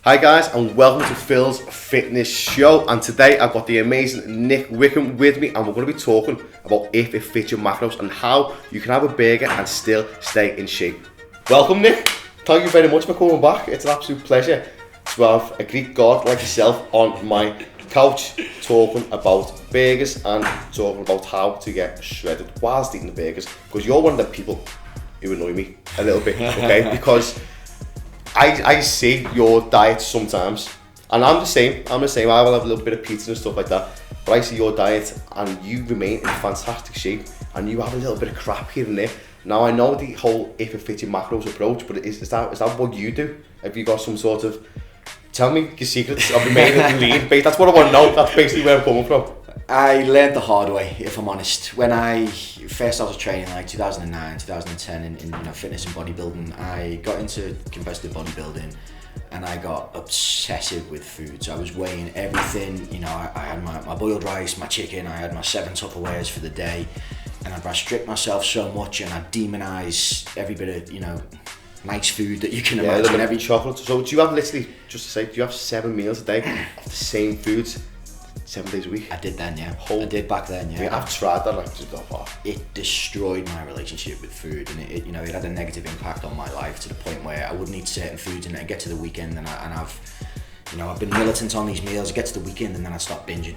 Hi guys, and welcome to Phil's Fitness Show. And today I've got the amazing Nick Wickham with me, and we're going to be talking about if it fits your macros and how you can have a burger and still stay in shape. Welcome, Nick. Thank you very much for coming back. It's an absolute pleasure to have a Greek god like yourself on my couch talking about burgers and talking about how to get shredded whilst eating the burgers, because you're one of the people who annoy me a little bit, okay? Because I see your diet sometimes, and I'm the same. I will have a little bit of pizza and stuff like that, but I see your diet and you remain in fantastic shape, and you have a little bit of crap here and there. Now I know the whole if it fits your macros approach, but is that what you do? Have you got some sort of, tell me your secrets of remaining lean? That's what I want to know. That's basically where I'm coming from. I learned the hard way, if I'm honest. When I first started training, like 2009, 2010, in fitness and bodybuilding, I got into competitive bodybuilding, and I got obsessive with food. So I was weighing everything. I had my boiled rice, my chicken. I had my 7 Tupperwares for the day, and I'd restrict myself so much, and I'd demonize every bit of nice food that you can imagine. Every chocolate. So do you have literally, just to say, do you have 7 meals a day of the same foods? 7 days a week? I did then, yeah. I did back then, yeah. I mean, I've tried that, like, to go far. It destroyed my relationship with food, and it had a negative impact on my life to the point where I wouldn't eat certain foods, and I'd get to the weekend, and I've been militant on these meals. I get to the weekend, and then I stop binging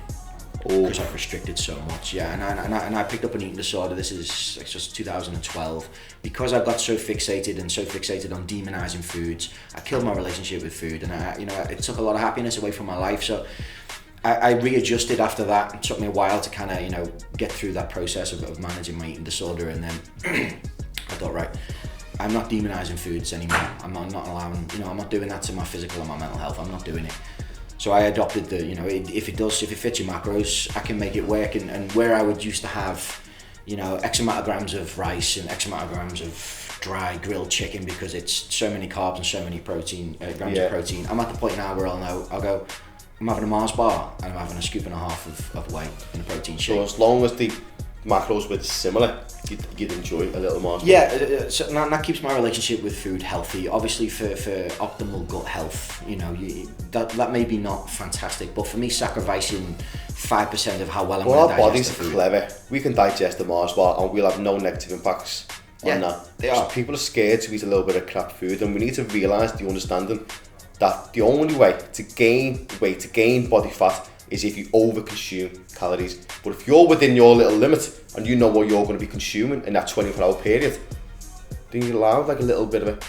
because I've restricted so much. Yeah, and I picked up an eating disorder. This is just 2012 because I got so fixated on demonizing foods. I killed my relationship with food, and it took a lot of happiness away from my life. So I readjusted after that. It took me a while to kind of, get through that process of managing my eating disorder, and then I thought, right, I'm not demonizing foods anymore. I'm not allowing, I'm not doing that to my physical and my mental health. I'm not doing it. So I adopted the, if it fits your macros, I can make it work. And where I would used to have, X amount of grams of rice and X amount of grams of dry grilled chicken because it's so many carbs and so many grams of protein. I'm at the point now where I'll go, I'm having a Mars bar and I'm having a scoop and a half of whey in a protein shake. So as long as the macros were similar, you'd enjoy a little Mars bar? Yeah, so that keeps my relationship with food healthy. Obviously for optimal gut health, that may be not fantastic, but for me, sacrificing 5% of how well I'm going to digest our bodies the food. Are clever. We can digest the Mars bar and we'll have no negative impacts on that. They are. So people are scared to eat a little bit of crap food, and we need to realise the understanding that the only way to gain weight, to gain body fat, is if you over-consume calories. But if you're within your little limit and you know what you're going to be consuming in that 24-hour period, then you're allowed like a little bit of it.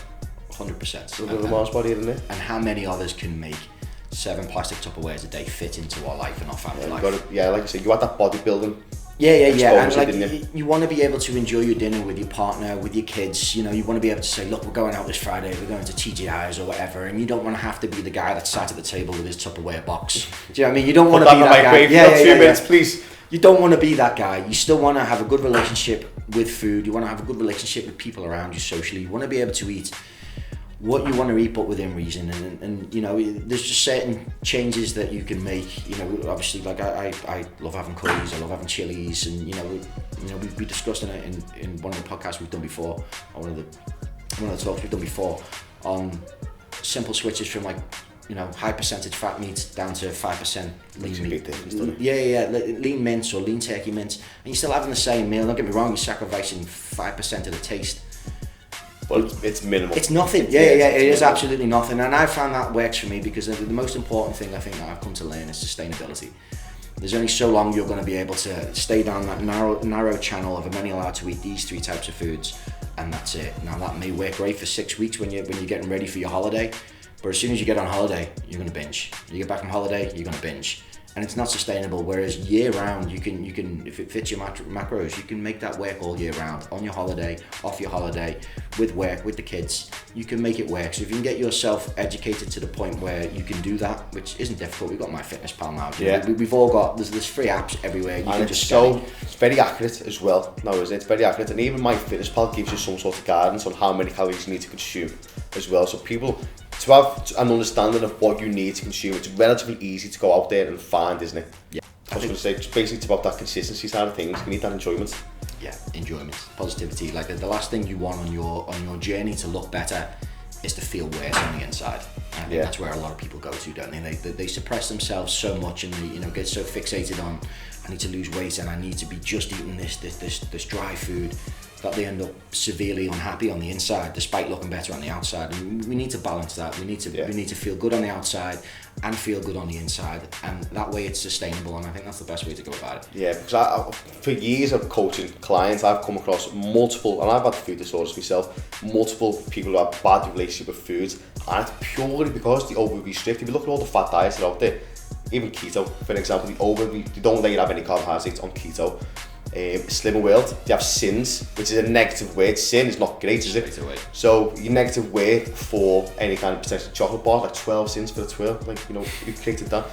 100%. A little bit of Mars body, isn't it? And how many others can make 7 plastic Tupperwares a day fit into our life and our family life? Like I said, you had that bodybuilding. Yeah. And you want to be able to enjoy your dinner with your partner, with your kids. You want to be able to say, look, we're going out this Friday, we're going to TGI's or whatever, and you don't want to have to be the guy that sat at the table with his Tupperware box. Do you know what I mean? You don't want to be that guy. Yeah, 2 minutes, please. You don't want to be that guy. You still want to have a good relationship with food. You want to have a good relationship with people around you socially. You want to be able to eat what you want to eat, but within reason, and there's just certain changes that you can make. Obviously, like I love having curries, I love having chilies, and we discussed in one of the podcasts we've done before, or one of the talks we've done before, on simple switches from high percentage fat meat down to 5% lean meat. Lean mince or lean turkey mince, and you're still having the same meal. Don't get me wrong, you're sacrificing 5% of the taste. Well, it's minimal. It's nothing. It is absolutely nothing. And I found that works for me because the most important thing I think that I've come to learn is sustainability. There's only so long you're going to be able to stay down that narrow channel of I'm only allowed to eat these 3 types of foods, and that's it. Now that may work great for 6 weeks when you're getting ready for your holiday, but as soon as you get on holiday, you're going to binge. You get back from holiday, you're going to binge. And it's not sustainable. Whereas year round, you can if it fits your macros, you can make that work all year round. On your holiday, off your holiday, with work, with the kids, you can make it work. So if you can get yourself educated to the point where you can do that, which isn't difficult. We've got MyFitnessPal now. Yeah. We've all got there's free apps everywhere. It's very accurate as well. Now, isn't it? It's very accurate, and even MyFitnessPal gives you some sort of guidance on how many calories you need to consume as well. So people, to have an understanding of what you need to consume, it's relatively easy to go out there and find, isn't it? Yeah. I was going to say, it's basically about that consistency side of things. You need that enjoyment. Yeah, enjoyment, positivity. Like the last thing you want on your journey to look better is to feel worse on the inside. And I think that's where a lot of people go to, don't they? They suppress themselves so much, and they get so fixated on, I need to lose weight and I need to be just eating this dry food, that they end up severely unhappy on the inside despite looking better on the outside. And we need to balance that. We need to feel good on the outside and feel good on the inside, and that way it's sustainable, and I think that's the best way to go about it. Yeah, because for years of coaching clients, I've come across multiple, and I've had food disorders myself, multiple people who have bad relationship with foods, and it's purely because they over restrict. If you look at all the fat diets that are out there, even keto, for example, they don't let you have any carbohydrates on keto. Slimming World, they have sins, which is a negative word. Sin is not great, is it? So your negative weight for any kind of potential chocolate bar, like 12 sins for the twirl, like, you know, you've created that.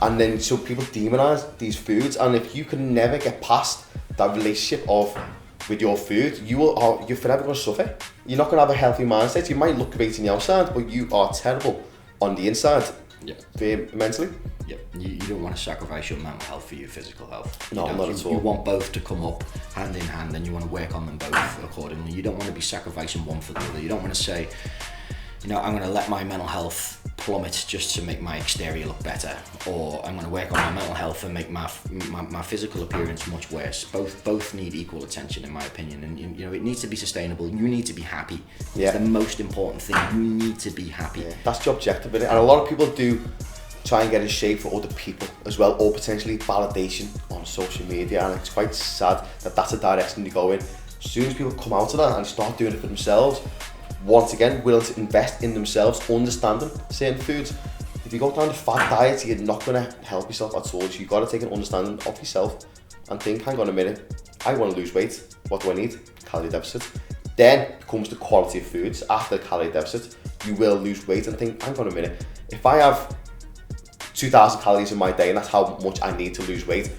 And then so people demonize these foods, and if you can never get past that relationship with your food, you're forever going to suffer. You're not going to have a healthy mindset. You might look great on the outside, but you are terrible on the inside. Mentally. Yeah, you don't want to sacrifice your mental health for your physical health. No, not at all. You want both to come up hand in hand, and you want to work on them both accordingly. You don't want to be sacrificing one for the other. You don't want to say, you know, I'm going to let my mental health plummet just to make my exterior look better, or I'm going to work on my mental health and make my physical appearance much worse. Both need equal attention, in my opinion, and you know, it needs to be sustainable. You need to be happy. It's the most important thing. You need to be happy. That's the objective, isn't it? And a lot of people do try and get in shape for other people as well, or potentially validation on social media, and it's quite sad that that's a direction they go in. As soon as people come out of that and start doing it for themselves, once again, willing to invest in themselves, understanding certain foods. If you go down the fat diet, you're not going to help yourself at all. So you've got to take an understanding of yourself and think, hang on a minute, I want to lose weight. What do I need? Calorie deficit. Then comes the quality of foods. After the calorie deficit, you will lose weight and think, hang on a minute, if I have 2,000 calories in my day and that's how much I need to lose weight,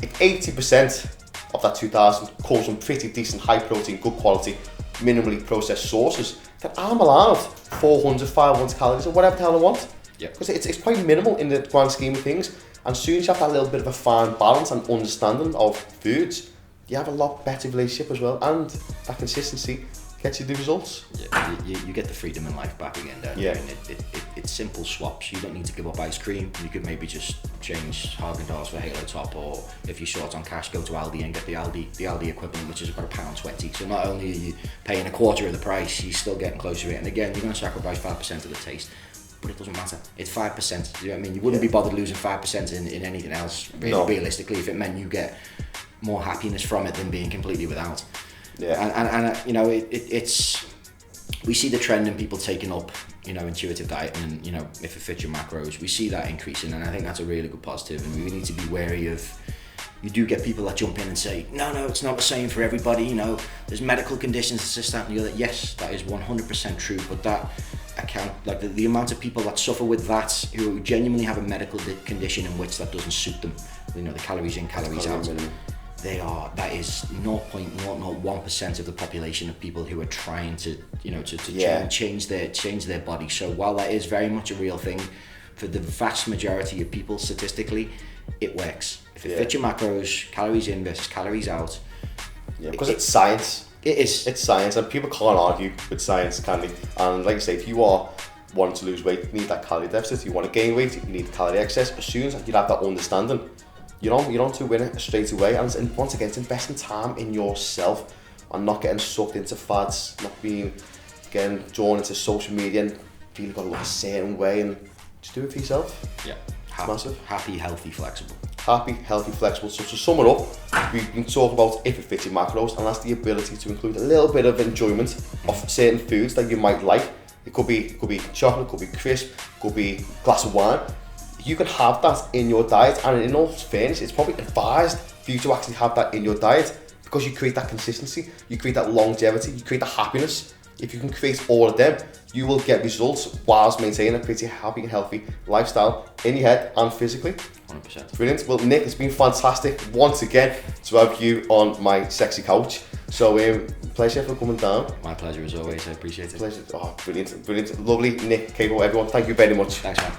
if 80% of that 2,000 comes from pretty decent, high protein, good quality, minimally processed sources, then I'm allowed 400, 500 calories or whatever the hell I want. Because it's quite minimal in the grand scheme of things. And as soon as you have that little bit of a fine balance and understanding of foods, you have a lot better relationship as well, and that consistency gets you the results. You get the freedom in life back again, don't you? And it's simple swaps. You don't need to give up ice cream. You could maybe just change Haagen-Dazs for Halo Top, or if you're short on cash, go to Aldi and get the Aldi equivalent, which is about £1.20. So not only are you paying a quarter of the price, you're still getting closer to it. And again, you're going to sacrifice 5% of the taste, but it doesn't matter. It's 5%. You know what I mean? You wouldn't be bothered losing 5% in anything else, realistically, if it meant you get more happiness from it than being completely without. And you know, it's we see the trend in people taking up, you know, intuitive dieting, and you know, if it fits your macros, we see that increasing, and I think that's a really good positive. And we need to be wary of. You do get people that jump in and say, no, it's not the same for everybody. You know, there's medical conditions, it's this, that, and the other. Yes, that is 100% true, but that the amount of people that suffer with that, who genuinely have a medical condition in which that doesn't suit them. You know, the calories in, calories out. That is 0.001% of the population of people who are trying to, you know, to change their body. So while that is very much a real thing, for the vast majority of people, statistically, it works. If it fits your macros, calories in versus calories out. Yeah, because it's science. It is. It's science, and people can't argue with science, can they? And like I say, if you are wanting to lose weight, you need that calorie deficit. You want to gain weight, you need calorie excess. As soon as you have that understanding, you're on to win it straight away. And once again, it's investing time in yourself and not getting sucked into fads, not getting drawn into social media and feeling you've got to look a certain way, and just do it for yourself. Massive. Happy, healthy, flexible. Happy, healthy, flexible. So to sum it up, we've been talking about if it fits your macros, and that's the ability to include a little bit of enjoyment of certain foods that you might like. It could be chocolate, could be crisp, could be a glass of wine. You can have that in your diet, and in all fairness, it's probably advised for you to actually have that in your diet, because you create that consistency, you create that longevity, you create the happiness. If you can create all of them, you will get results whilst maintaining a pretty happy and healthy lifestyle in your head and physically. 100%. Brilliant. Well, Nick, it's been fantastic once again to have you on my sexy couch. So, pleasure for coming down. My pleasure as always. I appreciate it. Pleasure. Oh, brilliant. Lovely. Nick, Cable, everyone, thank you very much. Thanks, man.